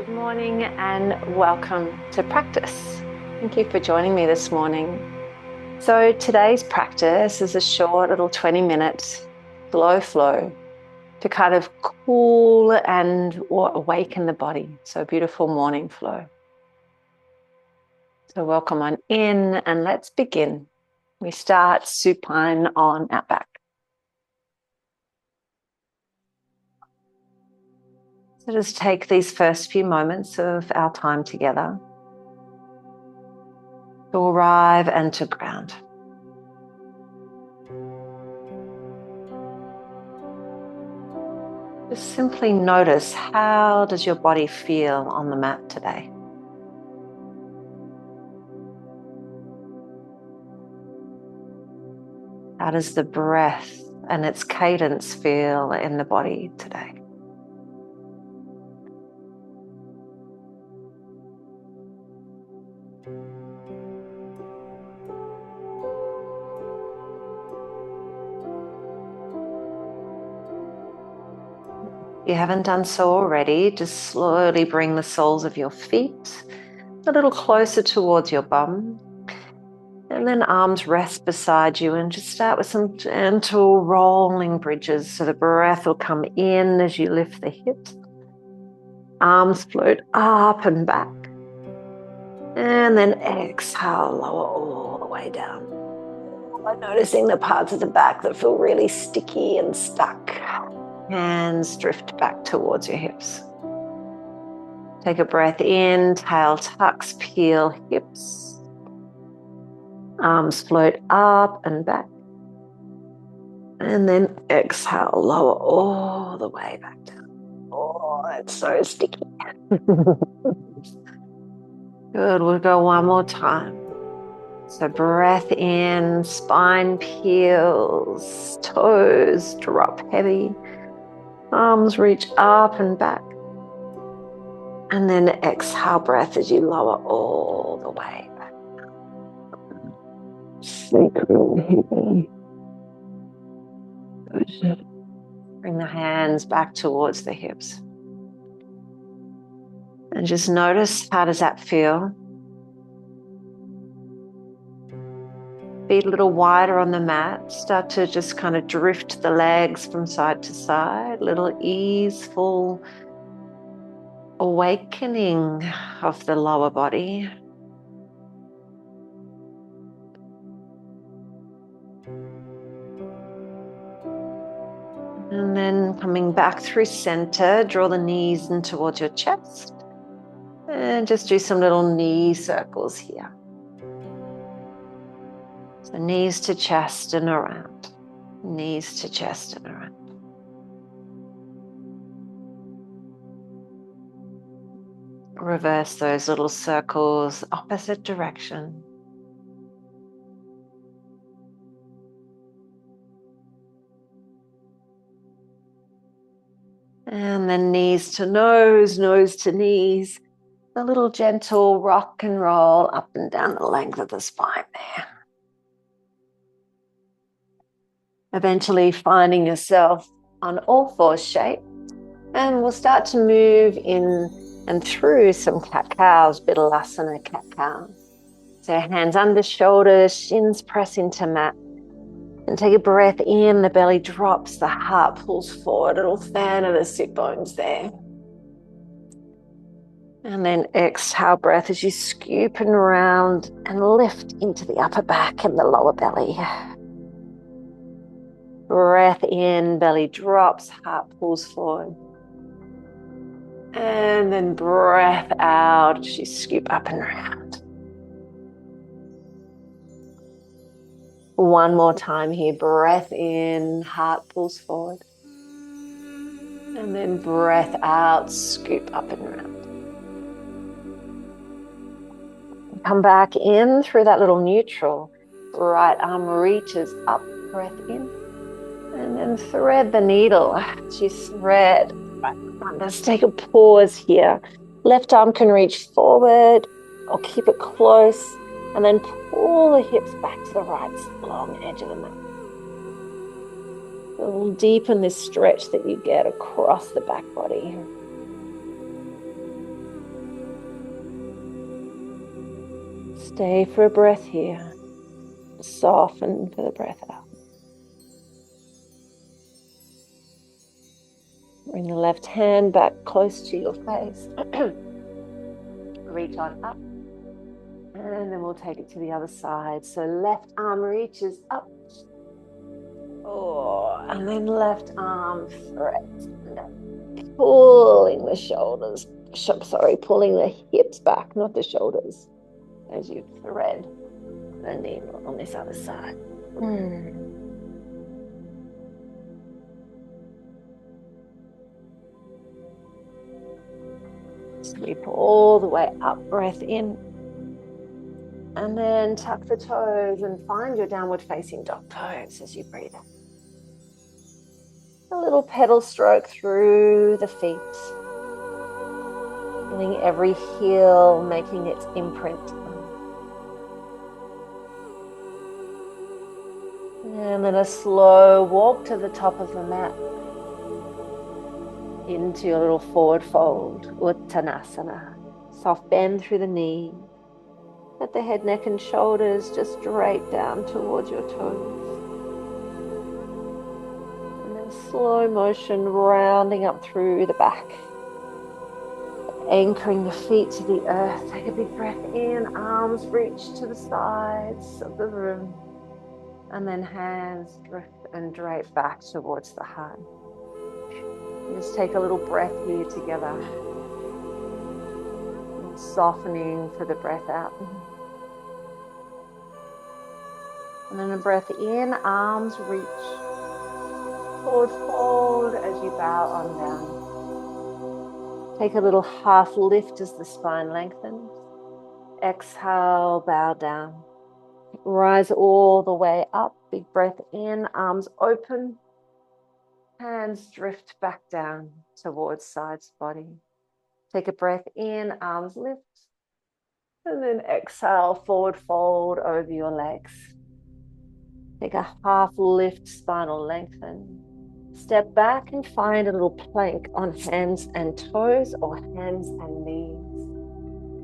Good morning and welcome to practice. Thank you for joining me this morning. So today's practice is a short little 20-minute slow flow to kind of cool and or awaken the body. So a beautiful morning flow. So welcome on in and let's begin. We start supine on our back. So just take these first few moments of our time together to arrive and to ground. Just simply notice, how does your body feel on the mat today? How does the breath and its cadence feel in the body today? If you haven't done so already, just slowly bring the soles of your feet a little closer towards your bum. And then arms rest beside you and just start with some gentle rolling bridges so the breath will come in as you lift the hips. Arms float up and back. And then exhale, lower all the way down. Noticing the parts of the back that feel really sticky and stuck. Hands drift back towards your hips. Take a breath in, tail tucks, peel hips. Arms float up and back. And then exhale, lower all the way back down. Oh, it's so sticky. Good, we'll go one more time. So breath in, spine peels, toes drop heavy, arms reach up and back. And then exhale breath as you lower all the way back. Sacral heavy. Good. Bring the hands back towards the hips. And just notice, how does that feel? Feet a little wider on the mat. Start to just kind of drift the legs from side to side. Little easeful awakening of the lower body. And then coming back through center, draw the knees in towards your chest. And just do some little knee circles here. So knees to chest and around. Knees to chest and around. Reverse those little circles, opposite direction. And then knees to nose, nose to knees. A little gentle rock and roll up and down the length of the spine there. Eventually finding yourself on all fours shape. And we'll start to move in and through some cat-cows, Vidyalasana cat-cow. So hands under shoulders, shins press into mat. And take a breath in, the belly drops, the heart pulls forward, a little fan of the sit bones there. And then exhale breath as you scoop and round and lift into the upper back and the lower belly. Breath in, belly drops, heart pulls forward. And then breath out as you scoop up and round. One more time here. Breath in, heart pulls forward. And then breath out, scoop up and round. Come back in through that little neutral. Right arm reaches up, breath in. And then thread the needle as you thread. Let's take a pause here. Left arm can reach forward or keep it close. And then pull the hips back to the right, long edge of the mat. We'll deepen this stretch that you get across the back body. Stay for a breath here. Soften for the breath out. Bring the left hand back close to your face. Reach on up. And then we'll take it to the other side. So left arm reaches up. Oh, and then left arm threads. Pulling the shoulders. Pulling the hips back, not the shoulders. As you thread the needle on this other side. Sweep all the way up, breath in. And then tuck the toes and find your downward facing dog pose as you breathe. A little pedal stroke through the feet. Feeling every heel making its imprint. And then a slow walk to the top of the mat. Into your little forward fold, Uttanasana. Soft bend through the knee. Let the head, neck, and shoulders just drape down towards your toes. And then slow motion rounding up through the back. Anchoring the feet to the earth. Take a big breath in. Arms reach to the sides of the room. And then hands drift and drape back towards the heart. Just take a little breath here together. And softening for the breath out. And then a breath in, arms reach. Forward fold as you bow on down. Take a little half lift as the spine lengthens. Exhale, bow down. Rise all the way up. Big breath in, arms open. Hands drift back down towards sides body. Take a breath in, arms lift. And then exhale, forward fold over your legs. Take a half lift, spinal lengthen. Step back and find a little plank on hands and toes or hands and knees.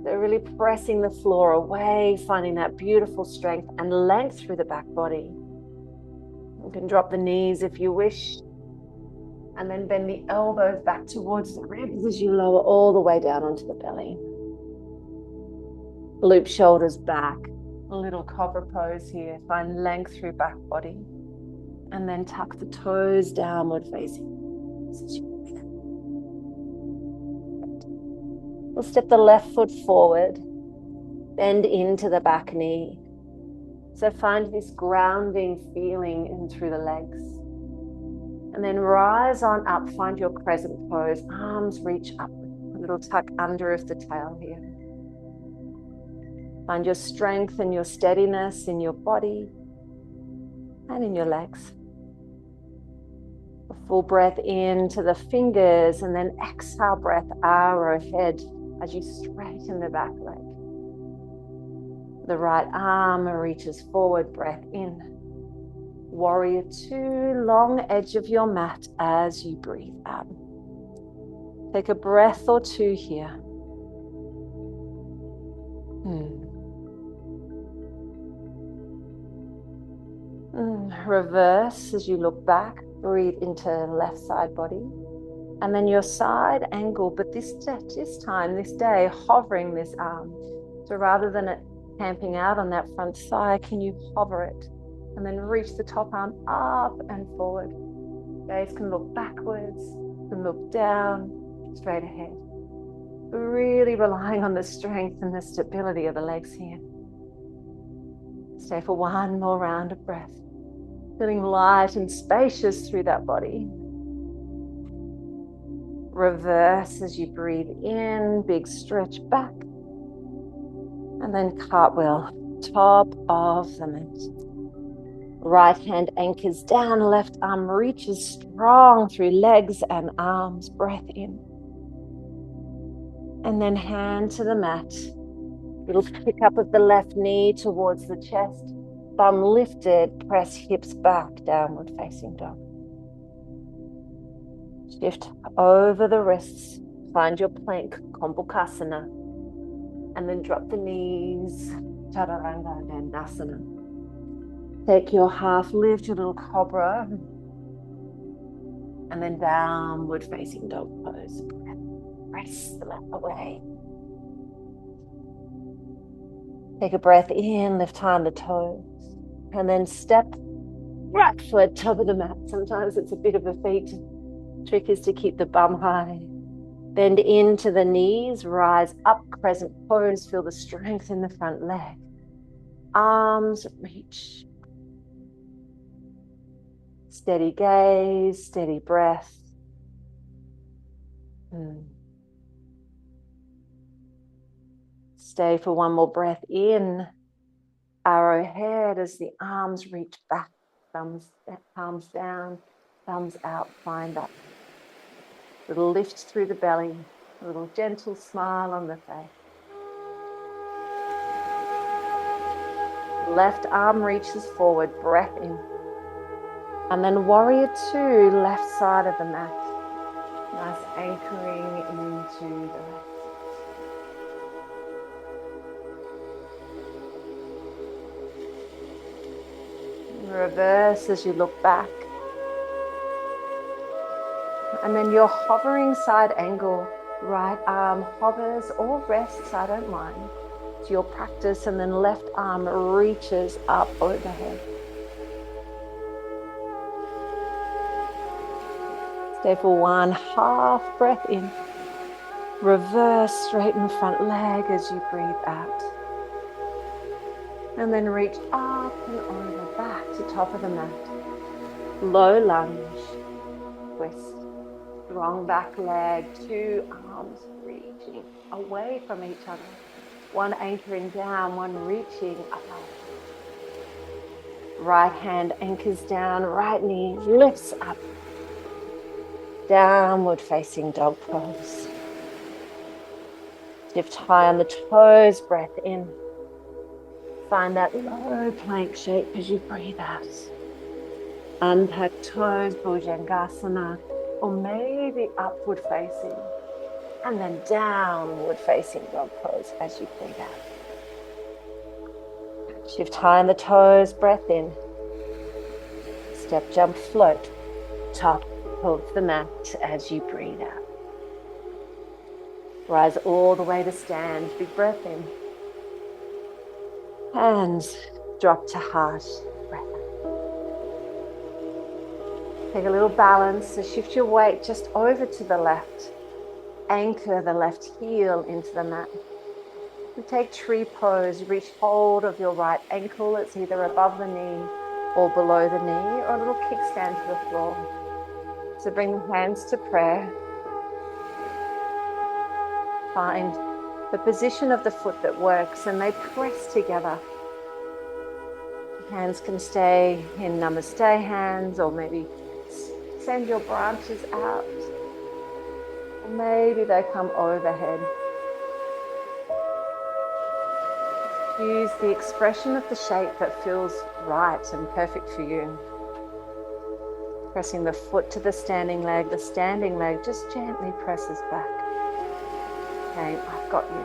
So really pressing the floor away, finding that beautiful strength and length through the back body. You can drop the knees if you wish. And then bend the elbows back towards the ribs as you lower all the way down onto the belly. Loop shoulders back. A little cobra pose here. Find length through back body. And then tuck the toes downward facing. We'll step the left foot forward. Bend into the back knee. So find this grounding feeling in through the legs. And then rise on up, find your crescent pose, arms reach up, a little tuck under of the tail here. Find your strength and your steadiness in your body and in your legs. A full breath into the fingers and then exhale breath, arrowhead as you straighten the back leg. The right arm reaches forward, breath in. Warrior 2, long edge of your mat as you breathe out. Take a breath or two here. Reverse as you look back, breathe into left side body. And then your side angle, but this day, hovering this arm. So rather than it camping out on that front thigh, can you hover it? And then reach the top arm up and forward. Gaze can look backwards, can look down, straight ahead. Really relying on the strength and the stability of the legs here. Stay for one more round of breath. Feeling light and spacious through that body. Reverse as you breathe in, big stretch back. And then cartwheel, top of the mat. Right hand anchors down, left arm reaches strong through legs and arms. Breath in. And then hand to the mat. Little pick up of the left knee towards the chest. Thumb lifted, press hips back, downward facing dog. Shift over the wrists. Find your plank, Kumbhakasana. And then drop the knees Chaturanga Dandasana. Take your half lift, your little cobra, and then downward facing dog pose. Press the mat away. Take a breath in, lift high on the toes, and then step right foot top of the mat. Sometimes it's a bit of a feat. Trick is to keep the bum high. Bend into the knees, rise up, crescent pose, feel the strength in the front leg. Arms reach. Steady gaze, steady breath. Stay for one more breath in. Arrowhead as the arms reach back, palms down, thumbs out. Find that little lift through the belly, a little gentle smile on the face. Left arm reaches forward, breath in. And then warrior two, left side of the mat. Nice anchoring into the left. Reverse as you look back. And then your hovering side angle, right arm hovers or rests, I don't mind. It's your practice, and then left arm reaches up overhead. Stay for one half breath in. Reverse, straighten front leg as you breathe out. And then reach up and over, back to top of the mat. Low lunge, twist. Strong back leg, two arms reaching away from each other. One anchoring down, one reaching up. Right hand anchors down, right knee lifts up. Downward facing dog pose. Lift high on the toes, breath in. Find that low plank shape as you breathe out. Untuck toes, Bhujangasana, or maybe upward facing. And then downward facing dog pose as you breathe out. Shift high on the toes, breath in. Step, jump, float. Top of the mat as you breathe out. Rise all the way to stand. Big breath in. Hands drop to heart. Breath out. Take a little balance. So shift your weight just over to the left. Anchor the left heel into the mat. We take tree pose. Reach hold of your right ankle. It's either above the knee or below the knee, or a little kickstand to the floor. So bring the hands to prayer. Find the position of the foot that works, and they press together. Hands can stay in namaste hands, or maybe send your branches out. Or maybe they come overhead. Use the expression of the shape that feels right and perfect for you. Pressing the foot to the standing leg just gently presses back. Okay, I've got you.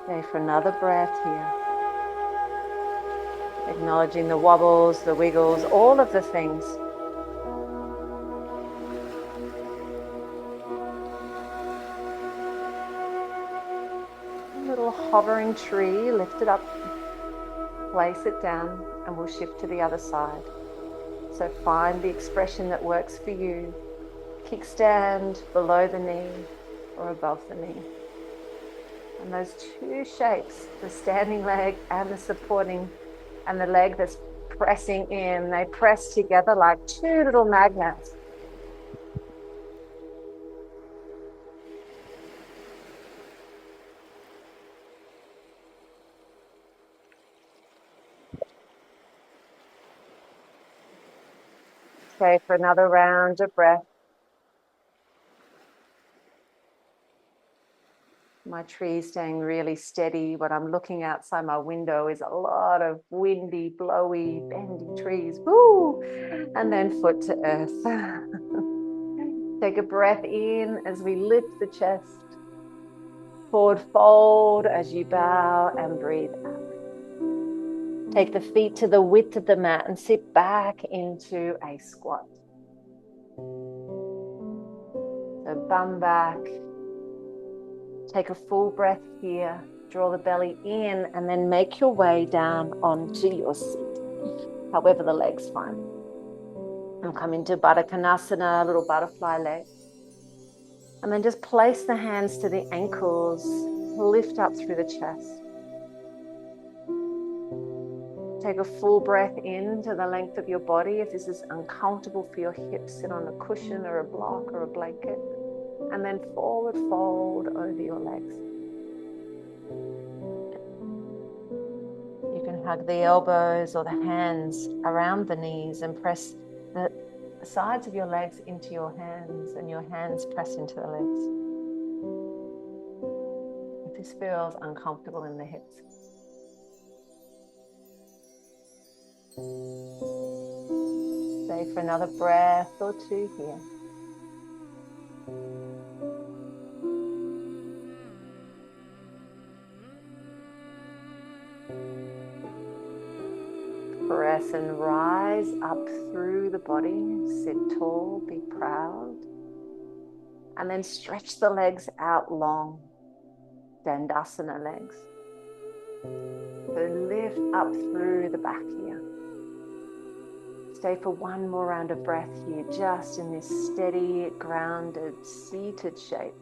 Okay, for another breath here. Acknowledging the wobbles, the wiggles, all of the things. A little hovering tree, lift it up, place it down, and we'll shift to the other side. So find the expression that works for you. Kickstand below the knee or above the knee. And those two shapes, the standing leg and the supporting, and the leg that's pressing in, they press together like two little magnets. Okay, for another round of breath. My tree staying really steady. What I'm looking outside my window is a lot of windy, blowy, bendy trees. Woo! And then foot to earth. Take a breath in as we lift the chest. Forward fold as you bow and breathe out. Take the feet to the width of the mat and sit back into a squat. So bum back. Take a full breath here. Draw the belly in and then make your way down onto your seat, however the legs find. And come into Baddha Konasana, little butterfly leg. And then just place the hands to the ankles, lift up through the chest. Take a full breath into the length of your body. If this is uncomfortable for your hips, sit on a cushion or a block or a blanket. And then forward fold over your legs. You can hug the elbows or the hands around the knees and press the sides of your legs into your hands and your hands press into the legs. If this feels uncomfortable in the hips. Stay for another breath or two here. Press and rise up through the body. Sit tall, be proud. And then stretch the legs out long. Dandasana legs. So lift up through the back here. Stay for one more round of breath here, just in this steady, grounded, seated shape.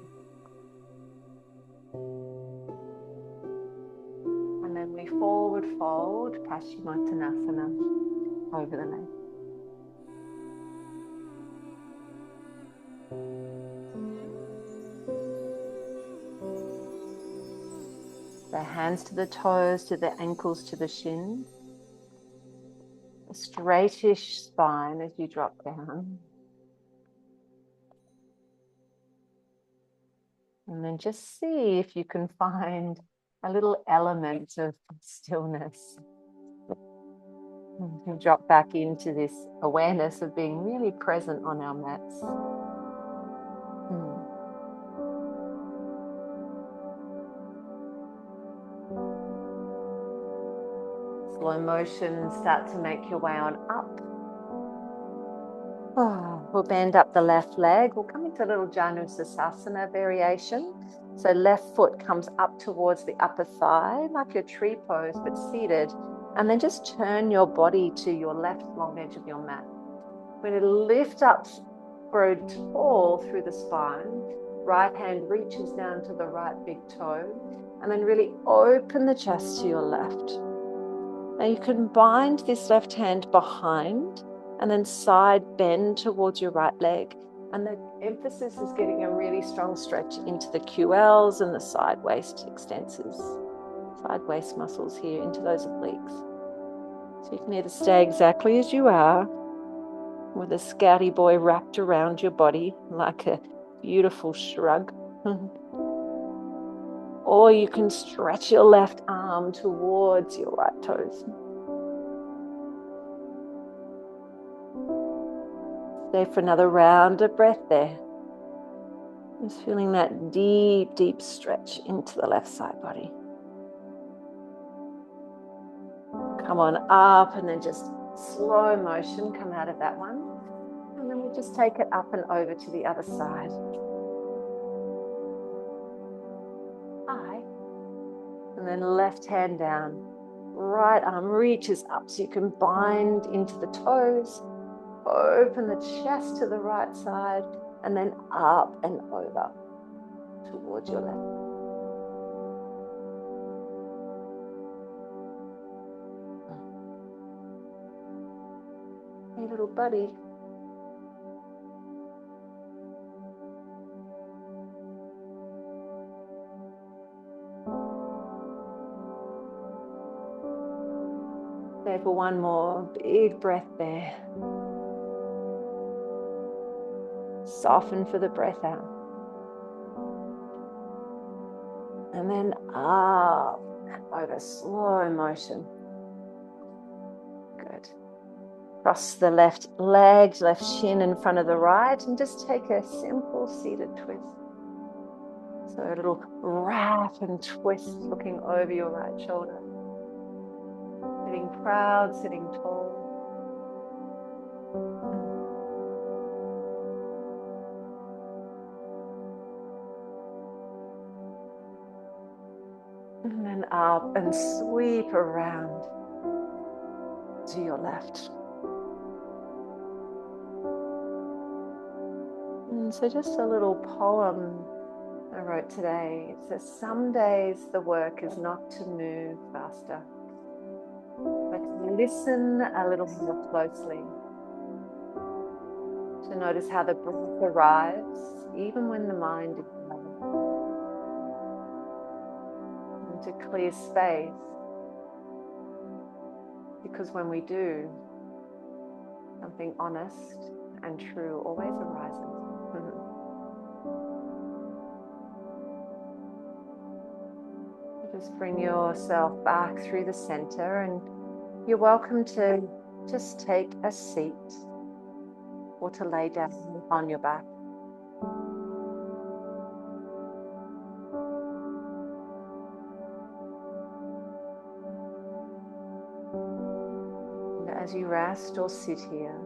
And then we forward fold, Paschimottanasana, over the leg. The hands to the toes, to the ankles, to the shins. A straightish spine as you drop down. And then just see if you can find a little element of stillness. And drop back into this awareness of being really present on our mats. Slow motion, start to make your way on up. We'll bend up the left leg. We'll come into a little Janusasana variation. So left foot comes up towards the upper thigh, like your tree pose, but seated. And then just turn your body to your left long edge of your mat. We're going to lift up, grow tall through the spine. Right hand reaches down to the right big toe. And then really open the chest to your left. Now you can bind this left hand behind and then side bend towards your right leg. And the emphasis is getting a really strong stretch into the QLs and the side waist extensors. Side waist muscles here into those obliques. So you can either stay exactly as you are with a scouty boy wrapped around your body like a beautiful shrug. Or you can stretch your left arm towards your right toes. Stay for another round of breath there. Just feeling that deep, deep stretch into the left side body. Come on up and then just slow motion, come out of that one. And then we'll just take it up and over to the other side. And then left hand down. Right arm reaches up so you can bind into the toes. Open the chest to the right side and then up and over towards your left. Hey, little buddy. Stay for one more big breath there. Soften for the breath out. And then up and over, slow motion. Good. Cross the left leg, left shin in front of the right, and just take a simple seated twist. So a little wrap and twist looking over your right shoulder. Sitting proud, sitting tall. And then up and sweep around to your left. And so just a little poem I wrote today. It says, some days the work is not to move faster, but to listen a little more closely. To notice how the breath arrives, even when the mind is silent. And to clear space, because when we do, something honest and true always arises. Just bring yourself back through the center, and you're welcome to just take a seat or to lay down on your back. And as you rest or sit here,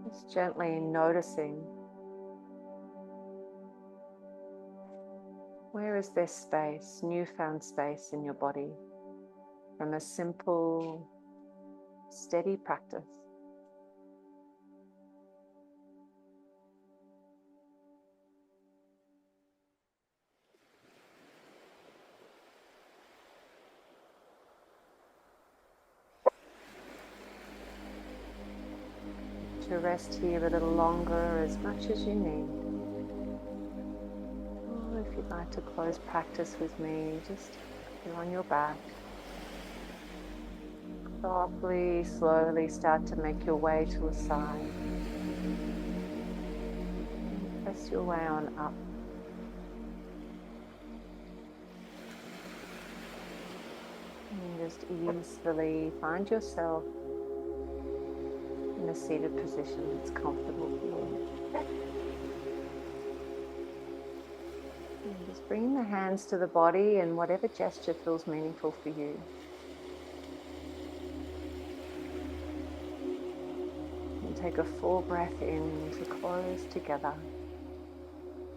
just gently noticing, where is there space, newfound space in your body from a simple, steady practice? To rest here a little longer, as much as you need. Or if you'd like to close practice with me, just you're on your back. Softly, slowly start to make your way to a side. Press your way on up. And just easily find yourself in a seated position that's comfortable for you. And just bring the hands to the body and whatever gesture feels meaningful for you. And take a full breath in to close together.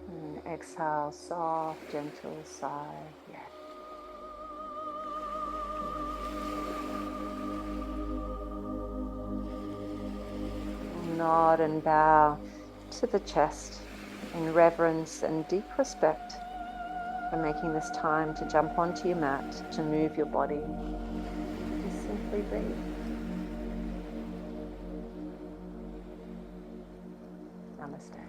And exhale, soft, gentle sigh. Yeah. Nod and bow to the chest in reverence and deep respect for making this time to jump onto your mat, to move your body. Just simply breathe. Namaste.